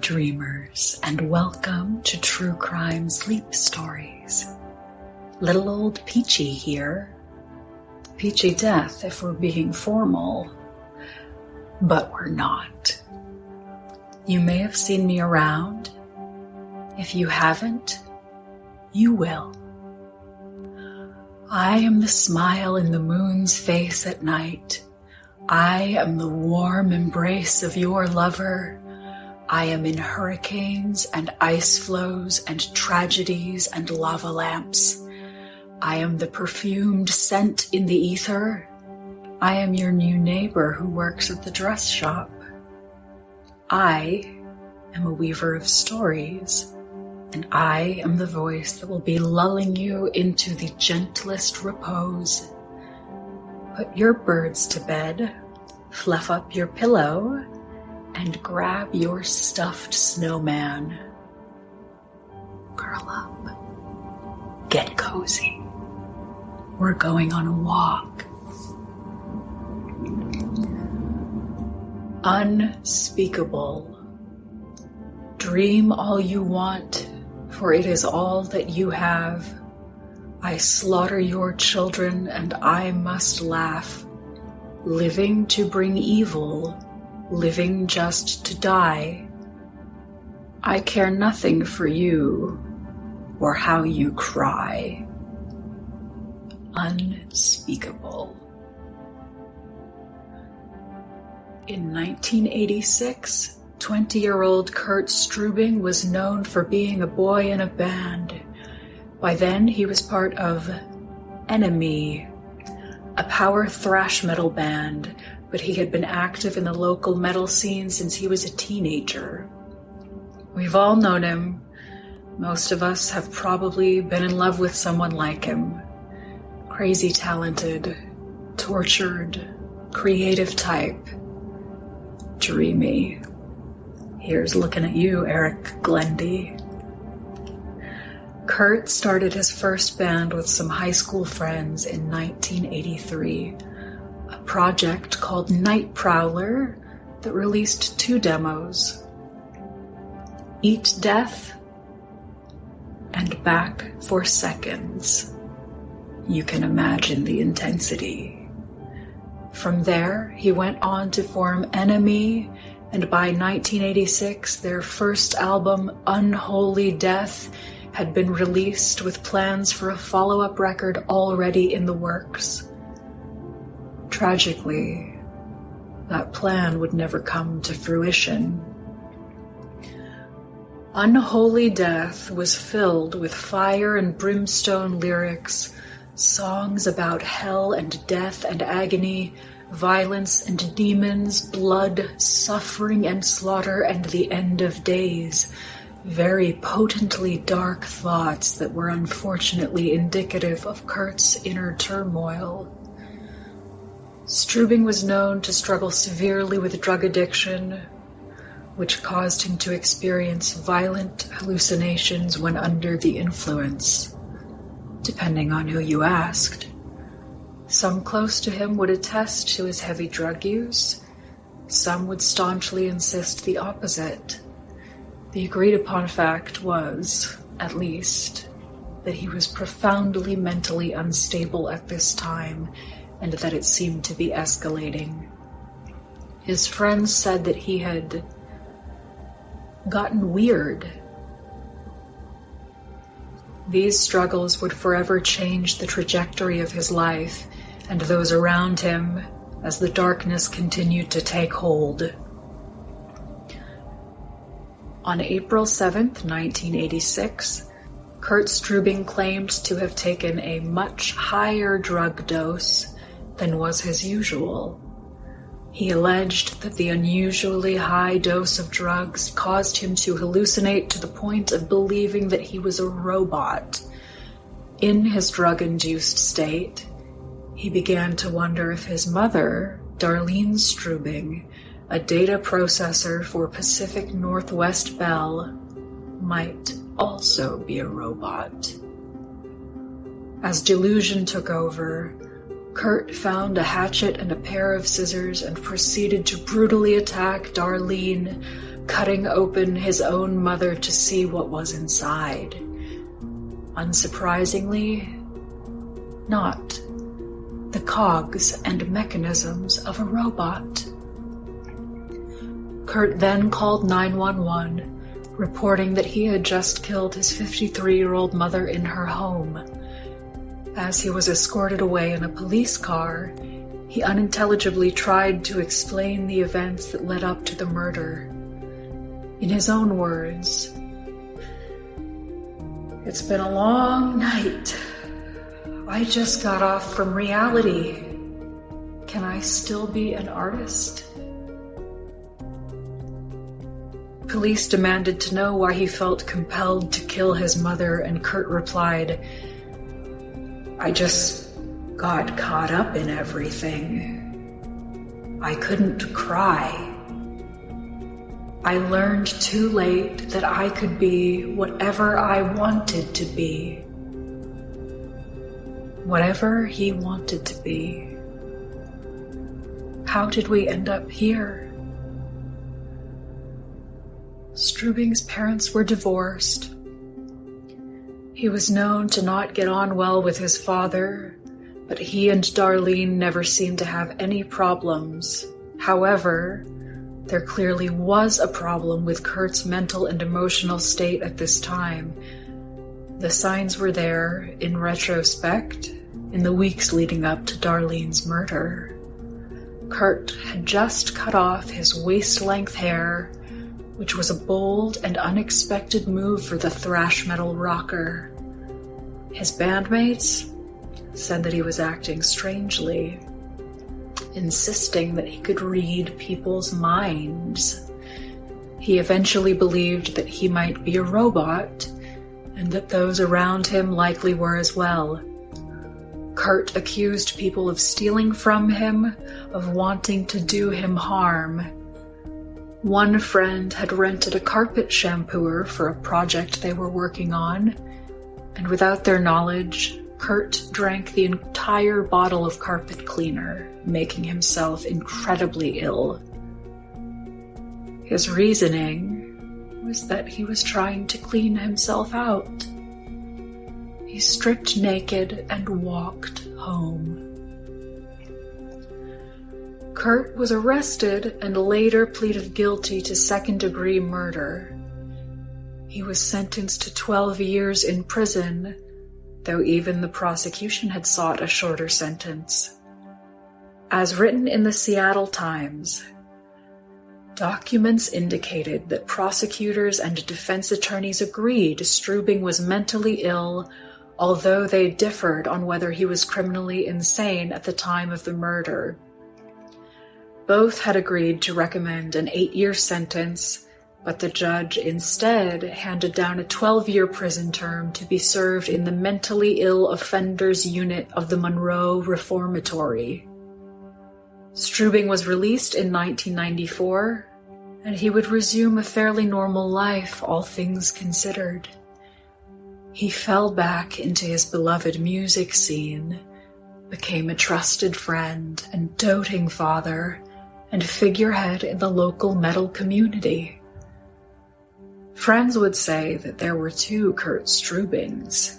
dreamers, and welcome to True Crime Sleep Stories. Little old Peachy here. Peachy Death if we're being formal, but we're not. You may have seen me around. If you haven't, you will. I am the smile in the moon's face at night. I am the warm embrace of your lover. I am in hurricanes and ice flows and tragedies and lava lamps. I am the perfumed scent in the ether. I am your new neighbor who works at the dress shop. I am a weaver of stories, and I am the voice that will be lulling you into the gentlest repose. Put your birds to bed, fluff up your pillow, and grab your stuffed snowman. Curl up. Get cozy. We're going on a walk. Unspeakable. Dream all you want, for it is all that you have. I slaughter your children, and I must laugh. Living to bring evil, living just to die. I care nothing for you, or how you cry. Unspeakable. In 1986, 20-year-old Kurt Struebing was known for being a boy in a band. By then, he was part of Enemy, a power thrash metal band, but he had been active in the local metal scene since he was a teenager. We've all known him. Most of us have probably been in love with someone like him. Crazy talented, tortured, creative type. Dreamy. Here's looking at you, Eric Glendy. Kurt started his first band with some high school friends in 1983, a project called Night Prowler that released 2 demos, Eat Death and Back for Seconds. You can imagine the intensity. From there, he went on to form Enemy, and by 1986, their first album, Unholy Death, had been released with plans for a follow-up record already in the works. Tragically, that plan would never come to fruition. Unholy Death was filled with fire and brimstone lyrics, songs about hell and death and agony, violence and demons, blood, suffering and slaughter, and the end of days. Very potently dark thoughts that were unfortunately indicative of Kurt's inner turmoil. Struebing was known to struggle severely with drug addiction, which caused him to experience violent hallucinations when under the influence, depending on who you asked. Some close to him would attest to his heavy drug use. Some would staunchly insist the opposite. The agreed-upon fact was, at least, that he was profoundly mentally unstable at this time, and that it seemed to be escalating. His friends said that he had gotten weird. These struggles would forever change the trajectory of his life and those around him as the darkness continued to take hold. On April 7th, 1986, Kurt Struebing claimed to have taken a much higher drug dose than was his usual. He alleged that the unusually high dose of drugs caused him to hallucinate to the point of believing that he was a robot. In his drug-induced state, he began to wonder if his mother, Darlene Struebing, a data processor for Pacific Northwest Bell, might also be a robot. As delusion took over, Kurt found a hatchet and a pair of scissors and proceeded to brutally attack Darlene, cutting open his own mother to see what was inside. Unsurprisingly, not the cogs and mechanisms of a robot. Kurt then called 911, reporting that he had just killed his 53-year-old mother in her home. As he was escorted away in a police car, he unintelligibly tried to explain the events that led up to the murder. In his own words, "It's been a long night. I just got off from reality. Can I still be an artist?" Police demanded to know why he felt compelled to kill his mother, and Kurt replied, "I just got caught up in everything. I couldn't cry. I learned too late that I could be whatever I wanted to be." Whatever he wanted to be. How did we end up here? Struebing's parents were divorced. He was known to not get on well with his father, but he and Darlene never seemed to have any problems. However, there clearly was a problem with Kurt's mental and emotional state at this time. The signs were there, in retrospect, in the weeks leading up to Darlene's murder. Kurt had just cut off his waist-length hair, which was a bold and unexpected move for the thrash metal rocker. His bandmates said that he was acting strangely, insisting that he could read people's minds. He eventually believed that he might be a robot, and that those around him likely were as well. Kurt accused people of stealing from him, of wanting to do him harm. One friend had rented a carpet shampooer for a project they were working on, and without their knowledge, Kurt drank the entire bottle of carpet cleaner, making himself incredibly ill. His reasoning was that he was trying to clean himself out. He stripped naked and walked home. Kurt was arrested and later pleaded guilty to second-degree murder. He was sentenced to 12 years in prison, though even the prosecution had sought a shorter sentence. As written in the Seattle Times, documents indicated that prosecutors and defense attorneys agreed Struebing was mentally ill, although they differed on whether he was criminally insane at the time of the murder. Both had agreed to recommend an 8-year sentence, but the judge instead handed down a 12-year prison term to be served in the mentally ill offenders unit of the Monroe Reformatory. Struebing was released in 1994, and he would resume a fairly normal life, all things considered. He fell back into his beloved music scene, became a trusted friend and doting father, and figurehead in the local metal community. Friends would say that there were two Kurt Struebings,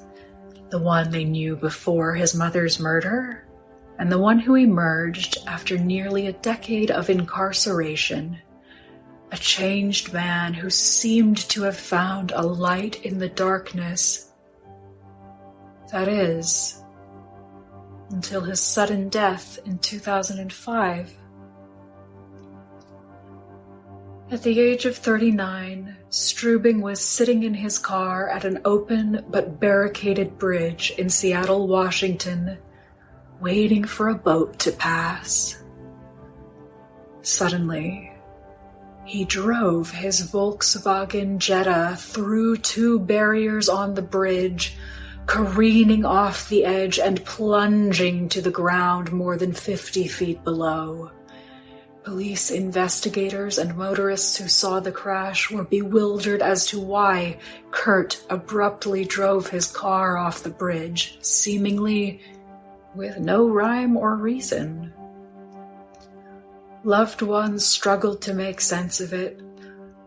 the one they knew before his mother's murder, and the one who emerged after nearly a decade of incarceration, a changed man who seemed to have found a light in the darkness. That is, until his sudden death in 2005. At the age of 39, Struebing was sitting in his car at an open but barricaded bridge in Seattle, Washington, waiting for a boat to pass. Suddenly, he drove his Volkswagen Jetta through 2 barriers on the bridge, careening off the edge and plunging to the ground more than 50 feet below. Police investigators and motorists who saw the crash were bewildered as to why Kurt abruptly drove his car off the bridge, seemingly with no rhyme or reason. Loved ones struggled to make sense of it,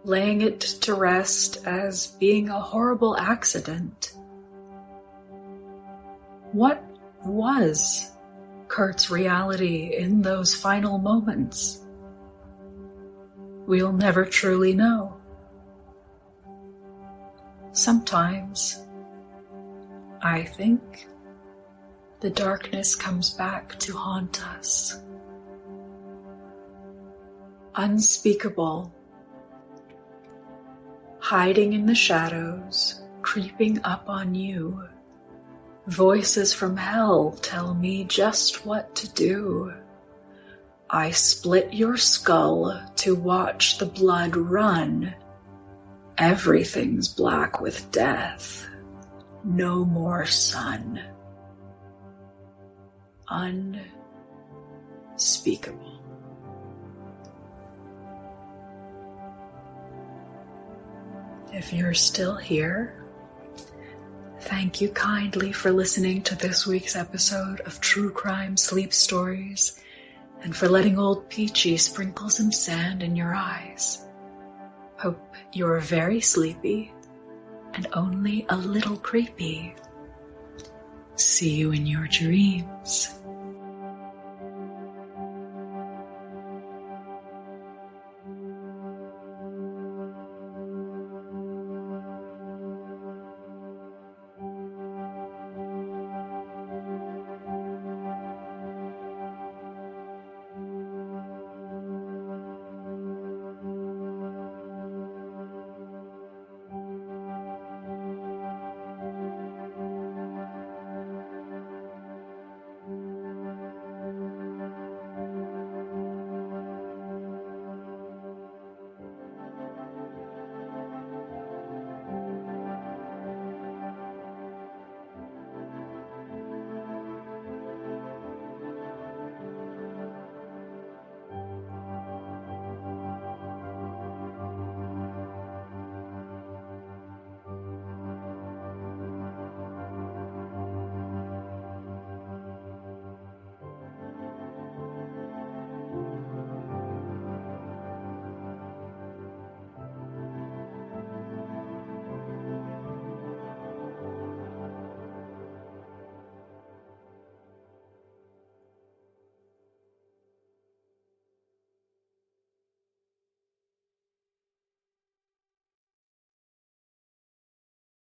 laying it to rest as being a horrible accident. What was Kurt's reality in those final moments? We'll never truly know. Sometimes, I think, the darkness comes back to haunt us. Unspeakable, hiding in the shadows, creeping up on you. Voices from hell tell me just what to do. I split your skull to watch the blood run. Everything's black with death. No more sun. Unspeakable. If you're still here, thank you kindly for listening to this week's episode of True Crime Sleep Stories and for letting old Peachy sprinkle some sand in your eyes. Hope you're very sleepy and only a little creepy. See you in your dreams.